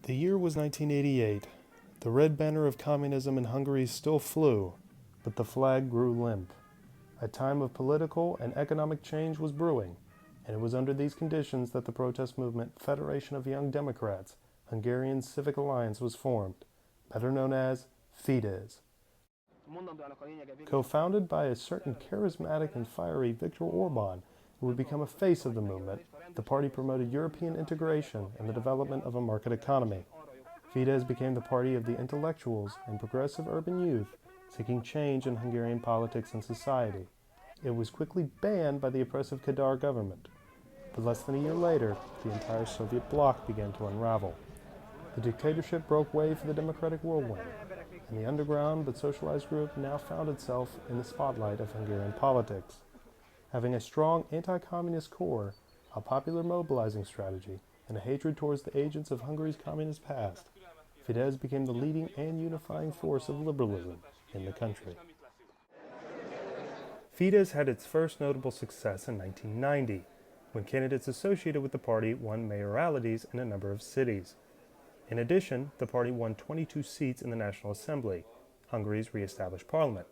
The year was 1988. The red banner of communism in Hungary still flew, but the flag grew limp. A time of political and economic change was brewing, and it was under these conditions that the protest movement Federation of Young Democrats, Hungarian Civic Alliance, was formed, better known as Fidesz. Co-founded by a certain charismatic and fiery Viktor Orban, who would become a face of the movement, the party promoted European integration and the development of a market economy. Fidesz became the party of the intellectuals and progressive urban youth seeking change in Hungarian politics and society. It was quickly banned by the oppressive Kadar government, but less than a year later, the entire Soviet bloc began to unravel. The dictatorship broke way for the democratic whirlwind, and the underground but socialized group now found itself in the spotlight of Hungarian politics. Having a strong anti-communist core, a popular mobilizing strategy, and a hatred towards the agents of Hungary's communist past, Fidesz became the leading and unifying force of liberalism in the country. Fidesz had its first notable success in 1990, when candidates associated with the party won mayoralties in a number of cities. In addition, the party won 22 seats in the National Assembly, Hungary's re-established parliament.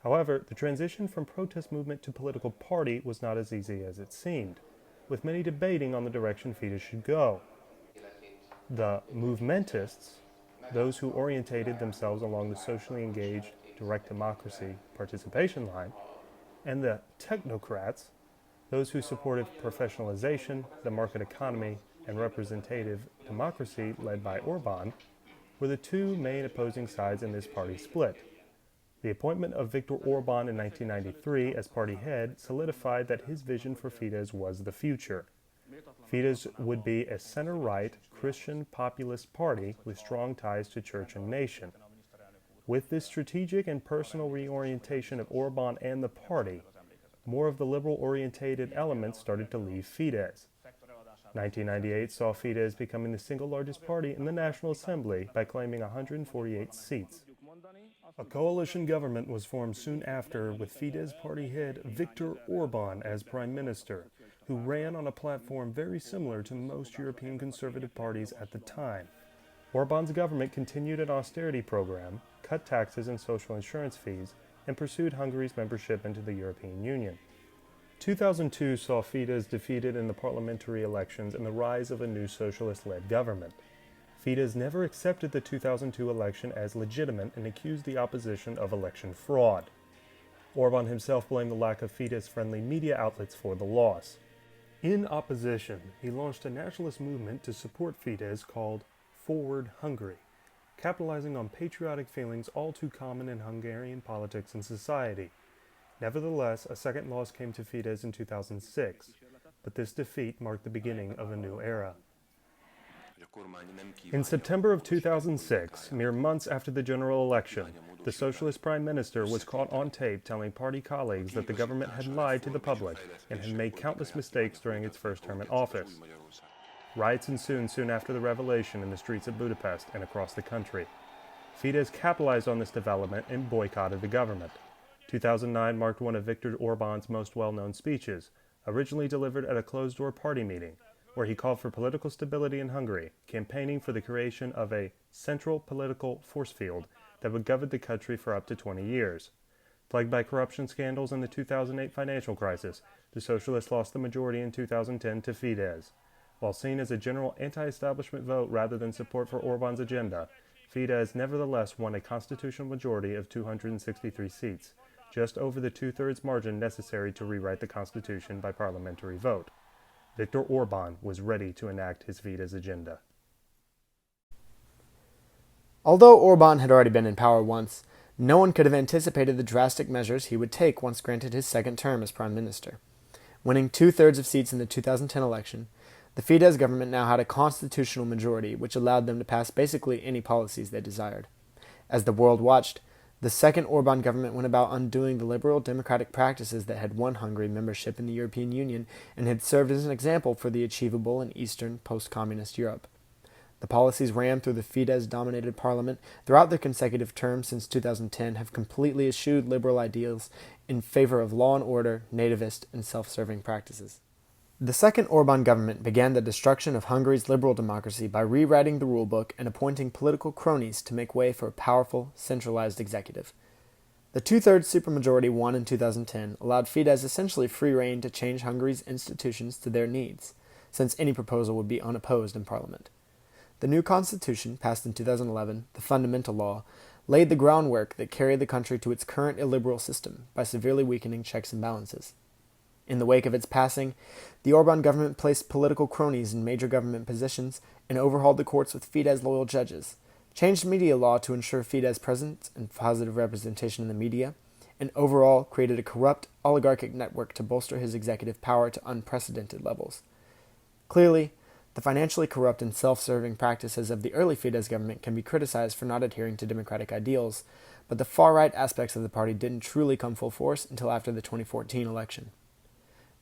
However, the transition from protest movement to political party was not as easy as it seemed, with many debating on the direction Fidesz should go. The movementists, those who orientated themselves along the socially engaged direct democracy participation line, and the technocrats, those who supported professionalization, the market economy, and representative democracy led by Orban, were the two main opposing sides in this party split. The appointment of Viktor Orban in 1993 as party head solidified that his vision for Fidesz was the future. Fidesz would be a center-right Christian populist party with strong ties to church and nation. With this strategic and personal reorientation of Orban and the party, more of the liberal-orientated elements started to leave Fidesz. 1998 saw Fidesz becoming the single largest party in the National Assembly by claiming 148 seats. A coalition government was formed soon after with Fidesz party head Viktor Orban as prime minister, who ran on a platform very similar to most European conservative parties at the time. Orban's government continued an austerity program, cut taxes and social insurance fees, and pursued Hungary's membership into the European Union. 2002 saw Fidesz defeated in the parliamentary elections and the rise of a new socialist-led government. Fidesz never accepted the 2002 election as legitimate and accused the opposition of election fraud. Orban himself blamed the lack of Fidesz-friendly media outlets for the loss. In opposition, he launched a nationalist movement to support Fidesz called Forward Hungary, capitalizing on patriotic feelings all too common in Hungarian politics and society. Nevertheless, a second loss came to Fidesz in 2006, but this defeat marked the beginning of a new era. In September of 2006, mere months after the general election, the socialist prime minister was caught on tape telling party colleagues that the government had lied to the public and had made countless mistakes during its first term in office. Riots ensued soon after the revelation in the streets of Budapest and across the country. Fidesz capitalized on this development and boycotted the government. 2009 marked one of Viktor Orban's most well-known speeches, originally delivered at a closed-door party meeting, where he called for political stability in Hungary, campaigning for the creation of a central political force field that would govern the country for up to 20 years. Plagued by corruption scandals and the 2008 financial crisis, the socialists lost the majority in 2010 to Fidesz. While seen as a general anti-establishment vote rather than support for Orban's agenda, Fidesz nevertheless won a constitutional majority of 263 seats, just over the two-thirds margin necessary to rewrite the constitution by parliamentary vote. Viktor Orban was ready to enact his Fidesz agenda. Although Orban had already been in power once, no one could have anticipated the drastic measures he would take once granted his second term as prime minister. Winning two-thirds of seats in the 2010 election, the Fidesz government now had a constitutional majority which allowed them to pass basically any policies they desired. As the world watched, the second Orban government went about undoing the liberal democratic practices that had won Hungary membership in the European Union and had served as an example for the achievable in Eastern post-communist Europe. The policies rammed through the Fidesz-dominated parliament throughout their consecutive terms since 2010 have completely eschewed liberal ideals in favor of law and order, nativist, and self-serving practices. The second Orbán government began the destruction of Hungary's liberal democracy by rewriting the rulebook and appointing political cronies to make way for a powerful, centralized executive. The two-thirds supermajority won in 2010 allowed Fidesz essentially free rein to change Hungary's institutions to their needs, since any proposal would be unopposed in parliament. The new constitution, passed in 2011, the Fundamental Law, laid the groundwork that carried the country to its current illiberal system by severely weakening checks and balances. In the wake of its passing, the Orbán government placed political cronies in major government positions and overhauled the courts with Fidesz-loyal judges, changed media law to ensure Fidesz presence and positive representation in the media, and overall created a corrupt, oligarchic network to bolster his executive power to unprecedented levels. Clearly, the financially corrupt and self-serving practices of the early Fidesz government can be criticized for not adhering to democratic ideals, but the far-right aspects of the party didn't truly come full force until after the 2014 election.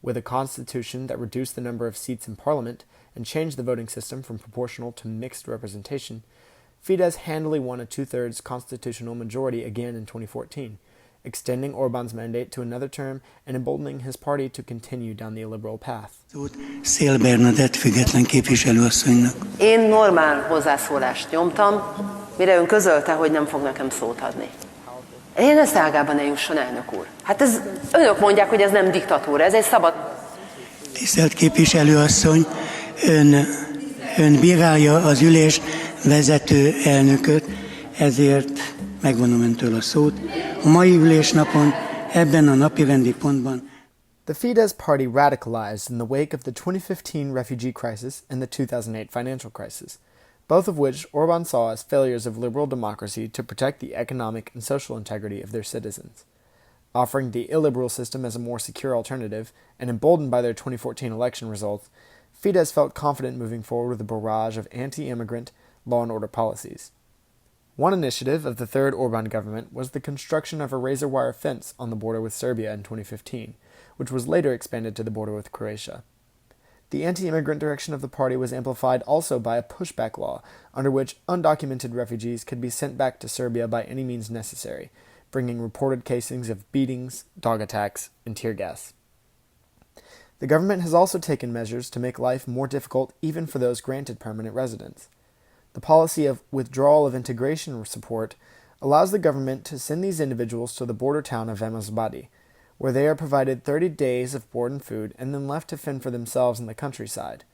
With a constitution that reduced the number of seats in parliament and changed the voting system from proportional to mixed representation, Fidesz handily won a two-thirds constitutional majority again in 2014, extending Orbán's mandate to another term and emboldening his party to continue down the illiberal path. Szél Bernadett független képviselőasszonynak. Én normál hozzászólást nyomtam, mire ön közölte, hogy nem fog nekem szót adni. Én ezt ágában ne jusson, elnök úr. Hát ez, önök mondják, hogy ez nem diktatúra, ez egy szabad... Tisztelt képviselőasszony, ön bírálja az ülés vezető elnököt, ezért megvonom öntől a szót. A mai ülésnapon ebben a napirendi pontban The Fidesz party radicalized in the wake of the 2015 refugee crisis and the 2008 financial crisis, both of which Orbán saw as failures of liberal democracy to protect the economic and social integrity of their citizens. Offering the illiberal system as a more secure alternative, and emboldened by their 2014 election results, Fidesz felt confident moving forward with a barrage of anti-immigrant, law and order policies. One initiative of the third Orbán government was the construction of a razor-wire fence on the border with Serbia in 2015, which was later expanded to the border with Croatia. The anti-immigrant direction of the party was amplified also by a pushback law, under which undocumented refugees could be sent back to Serbia by any means necessary, bringing reported casings of beatings, dog attacks, and tear gas. The government has also taken measures to make life more difficult even for those granted permanent residence. The policy of withdrawal of integration support allows the government to send these individuals to the border town of Vemazbadi, where they are provided 30 days of board and food and then left to fend for themselves in the countryside.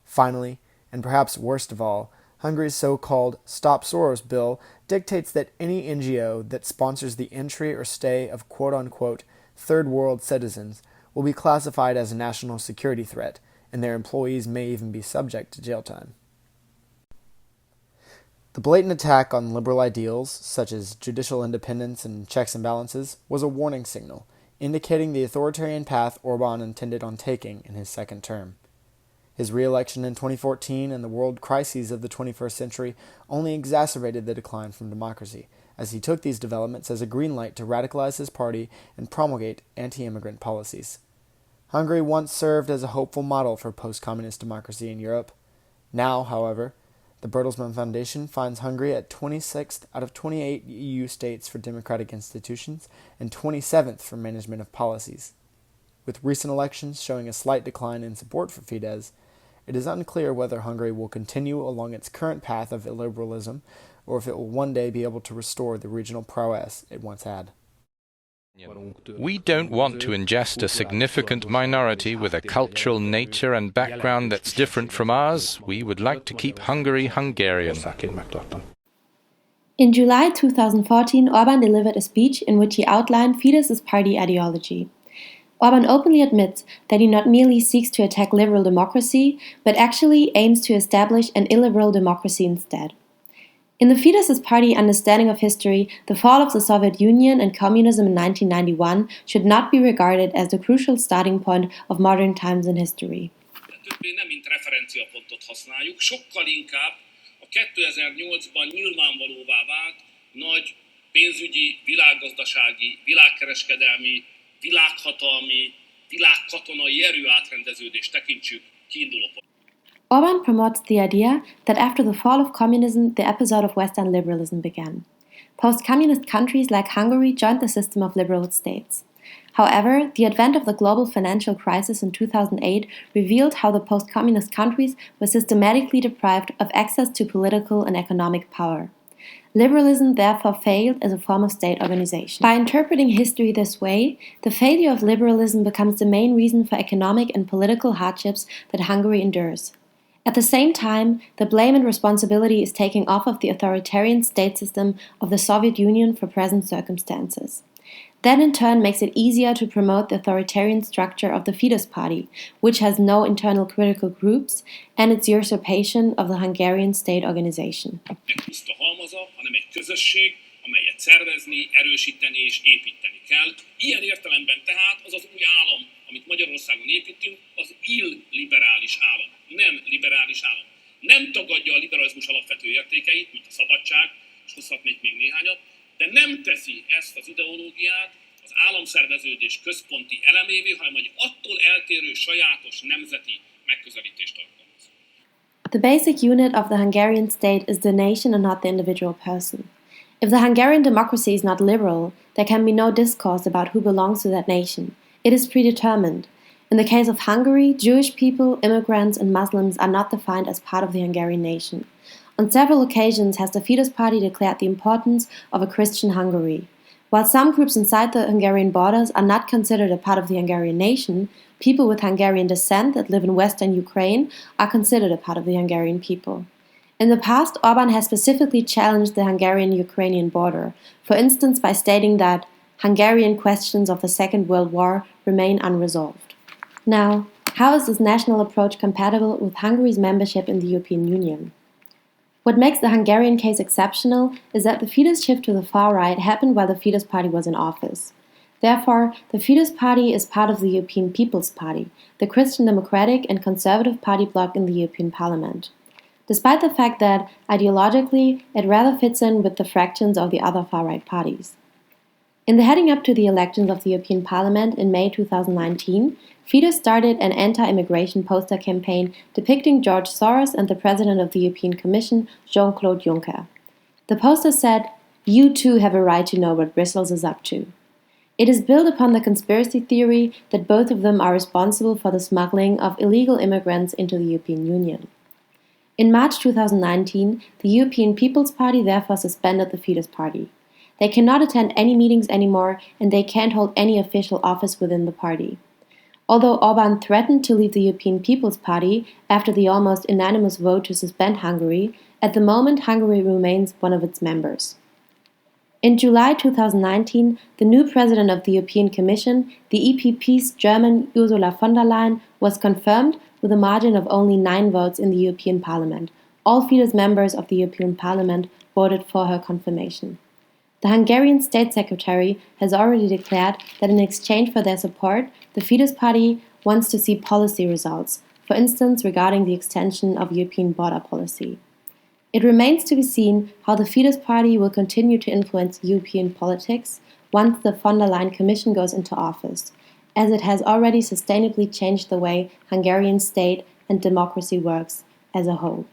Finally, and perhaps worst of all, Hungary's so-called Stop Soros bill dictates that any NGO that sponsors the entry or stay of quote-unquote third world citizens will be classified as a national security threat, and their employees may even be subject to jail time. The blatant attack on liberal ideals, such as judicial independence and checks and balances, was a warning signal, indicating the authoritarian path Orbán intended on taking in his second term. His re-election in 2014 and the world crises of the 21st century only exacerbated the decline from democracy, as he took these developments as a green light to radicalize his party and promulgate anti-immigrant policies. Hungary once served as a hopeful model for post-communist democracy in Europe. Now, however, the Bertelsmann Foundation finds Hungary at 26th out of 28 EU states for democratic institutions and 27th for management of policies. With recent elections showing a slight decline in support for Fidesz, it is unclear whether Hungary will continue along its current path of illiberalism or if it will one day be able to restore the regional prowess it once had. We don't want to ingest a significant minority with a cultural nature and background that's different from ours. We would like to keep Hungary Hungarian. In July 2014, Orbán delivered a speech in which he outlined Fidesz's party ideology. Orbán openly admits that he not merely seeks to attack liberal democracy, but actually aims to establish an illiberal democracy instead. In the Fidesz's party understanding of history, the fall of the Soviet Union and communism in 1991 should not be regarded as the crucial starting point of modern times in history. Többé nem mint referenciapontot használjuk, sokkal inkább a 2008-ban nyilvánvalóvá vált nagy pénzügyi, világgazdasági, világkereskedelmi, világhatalmi, világkatonai erőátrendeződést tekintsük kiindulópontnak. Orbán promotes the idea that after the fall of communism, the episode of Western liberalism began. Post-communist countries like Hungary joined the system of liberal states. However, the advent of the global financial crisis in 2008 revealed how the post-communist countries were systematically deprived of access to political and economic power. Liberalism therefore failed as a form of state organization. By interpreting history this way, the failure of liberalism becomes the main reason for economic and political hardships that Hungary endures. At the same time, the blame and responsibility is taken off of the authoritarian state system of the Soviet Union for present circumstances. That in turn makes it easier to promote the authoritarian structure of the Fidesz party, which has no internal critical groups, and its usurpation of the Hungarian state organization. Puszta halmaza, hanem egy közösség, amelyet szervezni, erősíteni és építeni kell. Ilyen értelemben tehát az az új állam, amit Magyarországon építünk, az illiberális állam, nem liberális állam. Nem tagadja a liberalizmus alapvető értékeit, mint a szabadság, és hozhatnék még néhányat, de nem teszi ezt az ideológiát az államszerveződés központi elemévé, hanem egy attól eltérő sajátos nemzeti megközelítést alkalmaz. The basic unit of the Hungarian state is the nation and not the individual person. If the Hungarian democracy is not liberal, there can be no discourse about who belongs to that nation. It is predetermined. In the case of Hungary, Jewish people, immigrants, and Muslims are not defined as part of the Hungarian nation. On several occasions has the Fidesz party declared the importance of a Christian Hungary. While some groups inside the Hungarian borders are not considered a part of the Hungarian nation, people with Hungarian descent that live in western Ukraine are considered a part of the Hungarian people. In the past, Orbán has specifically challenged the Hungarian-Ukrainian border, for instance by stating that Hungarian questions of the Second World War remain unresolved. Now, how is this national approach compatible with Hungary's membership in the European Union? What makes the Hungarian case exceptional is that the Fidesz shift to the far right happened while the Fidesz party was in office. Therefore, the Fidesz party is part of the European People's Party, the Christian Democratic and Conservative party bloc in the European Parliament. Despite the fact that, ideologically, it rather fits in with the fractions of the other far-right parties. In the heading up to the elections of the European Parliament in May 2019, Fidesz started an anti-immigration poster campaign depicting George Soros and the President of the European Commission, Jean-Claude Juncker. The poster said, "You too have a right to know what Brussels is up to." It is built upon the conspiracy theory that both of them are responsible for the smuggling of illegal immigrants into the European Union. In March 2019, the European People's Party therefore suspended the Fidesz party. They cannot attend any meetings anymore, and they can't hold any official office within the party. Although Orbán threatened to leave the European People's Party after the almost unanimous vote to suspend Hungary, at the moment Hungary remains one of its members. In July 2019, the new president of the European Commission, the EPP's German Ursula von der Leyen, was confirmed with a margin of only 9 votes in the European Parliament. All Fidesz members of the European Parliament voted for her confirmation. The Hungarian State Secretary has already declared that in exchange for their support, the Fidesz party wants to see policy results, for instance regarding the extension of European border policy. It remains to be seen how the Fidesz party will continue to influence European politics once the von der Leyen Commission goes into office, as it has already sustainably changed the way Hungarian state and democracy works as a whole.